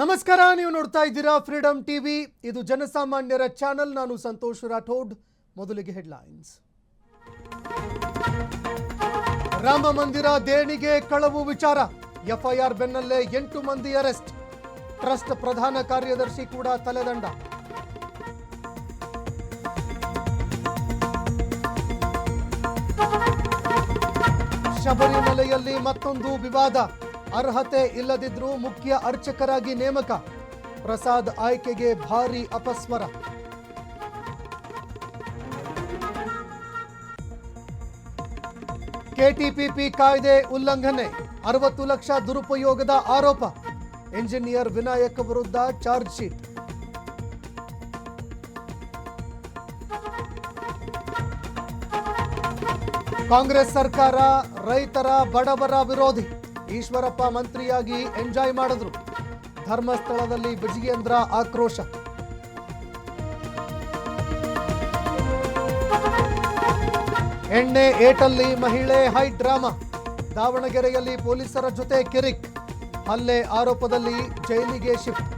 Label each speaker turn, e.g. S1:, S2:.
S1: ನಮಸ್ಕಾರ, ನೀವು ನೋಡ್ತಾ ಇದ್ದೀರಾ ಫ್ರೀಡಂ ಟಿವಿ. ಇದು ಜನಸಾಮಾನ್ಯರ ಚಾನೆಲ್. ನಾನು ಸಂತೋಷ್ ರಾಠೋಡ್. ಮೊದಲಿಗೆ ಹೆಡ್ಲೈನ್ಸ್. ರಾಮ ಮಂದಿರ ದೇಣಿಗೆ ಕಳವು ವಿಚಾರ, ಎಫ್ಐಆರ್ ಬೆನ್ನಲ್ಲೇ 8 ಮಂದಿ ಅರೆಸ್ಟ್. ಟ್ರಸ್ಟ್ ಪ್ರಧಾನ ಕಾರ್ಯದರ್ಶಿ ಕೂಡ ತಲೆದಂಡ. ಶಬರಿಮಲೆಯಲ್ಲಿ ಮತ್ತೊಂದು ವಿವಾದ, ಅರ್ಹತೆ ಇಲ್ಲದಿದ್ರೂ ಮುಖ್ಯ ಅರ್ಚಕರಾಗಿ ನೇಮಕ. ಪ್ರಸಾದ್ ಆಯ್ಕೆಗೆ ಭಾರೀ ಅಪಸ್ವರ. ಕೆಟಿಪಿಪಿ ಕಾಯ್ದೆ ಉಲ್ಲಂಘನೆ, 60 ಲಕ್ಷ ದುರುಪಯೋಗದ ಆರೋಪ. ಇಂಜಿನಿಯರ್ ವಿನಾಯಕ್ ವಿರುದ್ಧ ಚಾರ್ಜ್ ಶೀಟ್. ಕಾಂಗ್ರೆಸ್ ಸರ್ಕಾರ ರೈತರ ಬಡವರ ವಿರೋಧಿ. ಈಶ್ವರಪ್ಪ ಮಂತ್ರಿಯಾಗಿ ಎಂಜಾಯ್ ಮಾಡಿದ್ರು. ಧರ್ಮಸ್ಥಳದಲ್ಲಿ ವಿಜಯೇಂದ್ರ ಆಕ್ರೋಶ. ಎಣ್ಣೆ ಏಟಲ್ಲಿ ಮಹಿಳೆ ಹೈ ಡ್ರಾಮಾ. ದಾವಣಗೆರೆಯಲ್ಲಿ ಪೊಲೀಸರ ಜೊತೆ ಕಿರಿಕ್. ಹಲ್ಲೆ ಆರೋಪದಲ್ಲಿ ಜೈಲಿಗೆ ಶಿಫ್ಟ್.